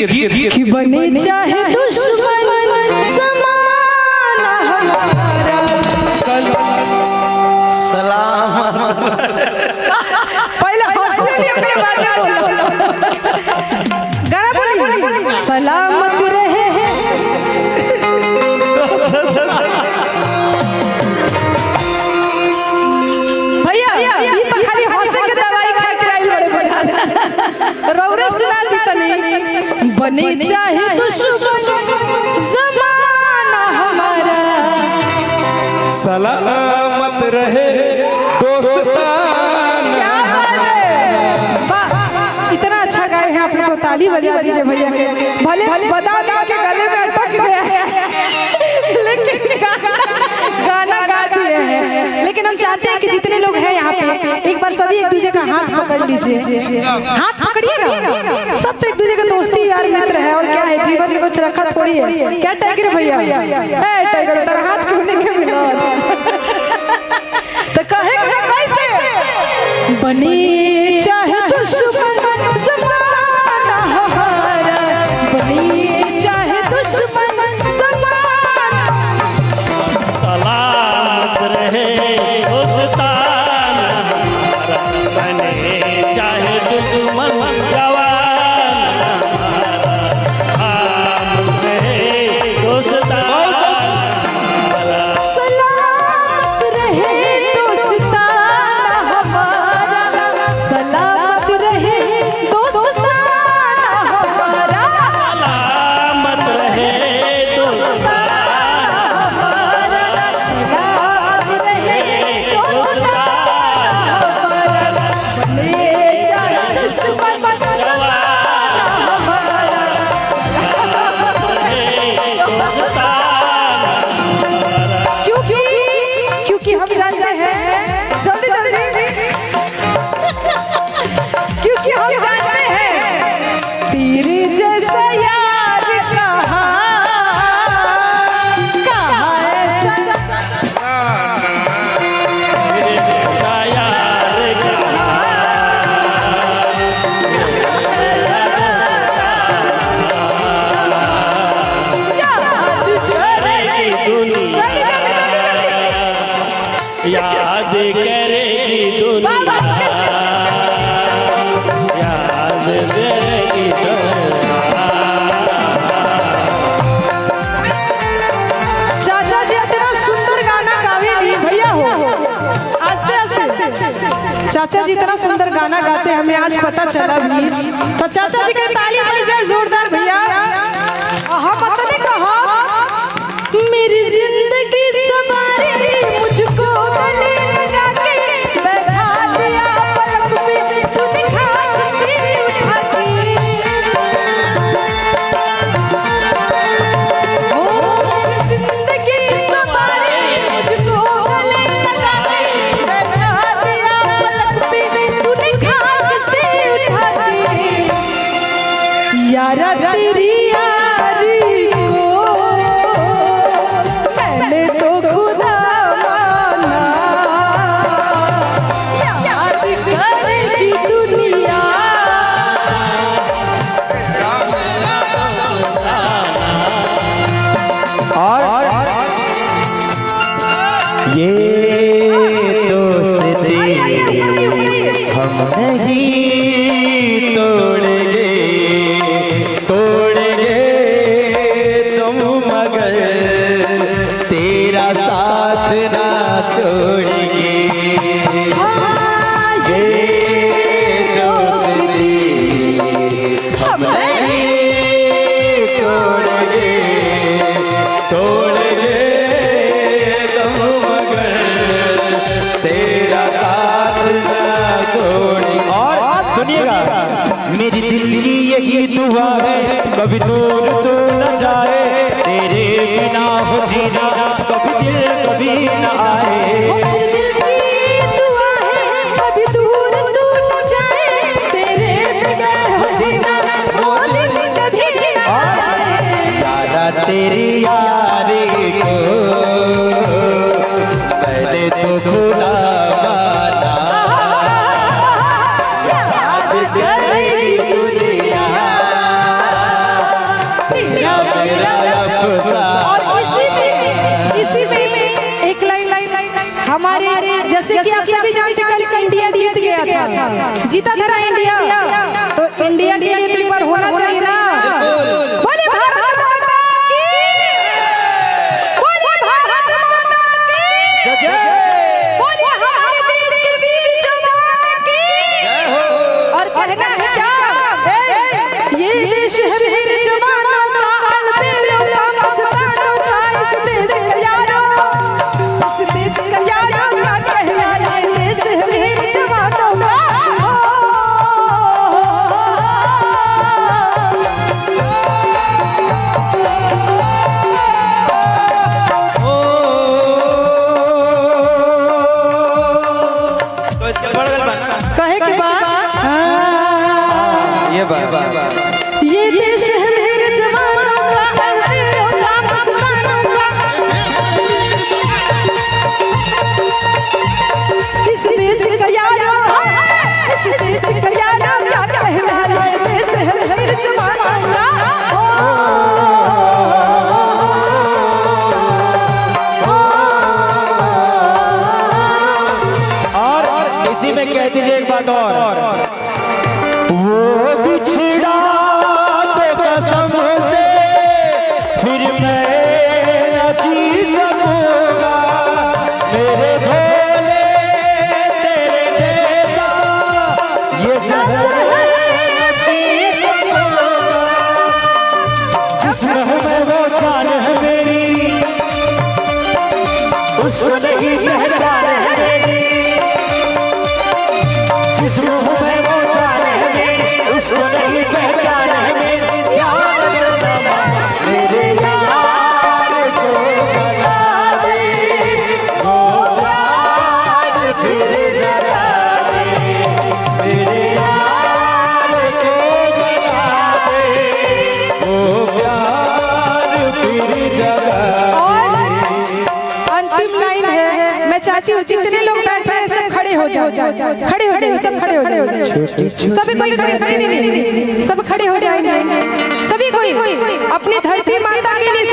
कि बने चाहे दुश्मन ज़माना हमारा। सलाम पहले हंसने नहीं अपने बात में बोलो। गाना बोलिए सलामत रहे भैया ये तो खाली हंसे के दवाई खा के आइल बड़े बुझा रौरे सुना दी तनी बने चाहे दुश्मन ज़माना हमारा सलामत रहे दोस्ताना। इतना अच्छा गाए हैं आपने तो ताली बजा दीजिए भैया के। भले बता के गले में अटक गया लेकिन गाना गा दिए हैं। लेकिन हम चाहते हैं कि जितने लोग हैं यहाँ पे एक बार सभी एक दूसरे का हाथ पकड़ लीजिए। हाथ पकड़िए ना, सब तो एक दूसरे का दोस्ती यार मित्र है और क्या है जीवन में कुछ रखा थोड़ी है। क्या टाइगर भैया टाइगर तेरा हाथ क्यों नहीं के मिला तो कहे कैसे बनी चाहे दुश्मन ज़माना हमारा बनी चाहे दुश्मन ज़माना सलामत रहे दोस्ताना बने चाहे दुश्मन जवाना रहे दोस्ताना। सलामत रहे दोस्ताना हमारा सलामत रहे दोस्ताना हमारा सलामत रहे दोस्ताना हमारा सलामत रहे दोस्ताना हमारा बने चाहे दुश्मन ज़माना हमारा क्योंकि हम जानते हैं जल्दी क्योंकि हम जानते हैं तेरे जैसा यार कहाँ ऐसा याद करेगी दुनिया याद करेगी चाचा जी इतना सुंदर गाना गावे भी भैया हो आस्ते आस्ते चाचा जी इतना सुंदर गाना गाते हैं हमें आज पता चला भी। तो चाचा जी के ताली बज जाए जोरदार भैया। हम अपने कहा मेरी जिंदगी सवारी मुझको गले लगा के बैठा दिया पलक पे तूने खास से उठा के ओ मेरी जिंदगी सवारी मुझको गले लगा के बैठा दिया पलक पे तूने खास से उठा के यारा तेरी यारी को मैंने तो खुदा माना याद करेगी दुनिया। और ये दोस्ती हम नहीं तोड़ेंगे तुम मगर तेरा साथ ना छोड़ेंगे। ये दोस्ती हम नहीं तोड़ेंगे तुम मगर तेरा साथ ना छोड़ेंगे। और सुनिएगा मेरी दिल की यही दुआ है कभी दूर तो न जाए तेरे बिना हो जीना कभी दिल कभी न आए। दिल की दुआ है कभी दूर तू न जाए तेरे बगैर हो जीना वो दिन कभी न आए। दादा तेरी यारी को मैंने तो खुदा माना याद करेगी दुनिया। बार होना चाहिए ना। बोले भारत माता की, बोले भारत माता की, बोले हमारे देश के वीर जवान की। और कहना है क्या, ये देश है वीर जवानों का, अलबेलों का, मस्तानों का, इस देश का यारो, इस देश का यारो का कहना, ये देश है वीर जवानों का। कहे के बाद ये बात ये देश है मेरे जवानों का, अलबेलों का, मस्तानों का, इस देश का यारो, इस देश का यारो क्या कहना, ये देश है मेरे जवानों का। और इसी में कह दीजिए एक बात और, वो बिछड़ा तो कसम से फिर मैं न जी सकूंगा, मेरे भोले तेरे जैसा ये शहर जिसमें मैं वो जान है मेरी, उसको नहीं पहचान है मेरी, जिसमें मैं वो जान है मेरी, उसको नहीं पहचान है मेरी। यार मेरे यार को बता दे, वो यार फिर जगा दे, मेरे यार को बता दे, वो यार फिर जगा और अंतिम लाइन है, मैं चाहती हूँ जितने लोग बैठे हैं सब खड़े हो जाओ, खड़े हो जाइए, सब खड़े हो जाओ, सभी कोई खड़े, नहीं सब खड़े हो जाएंगे, सभी कोई अपनी धरती माता के लिए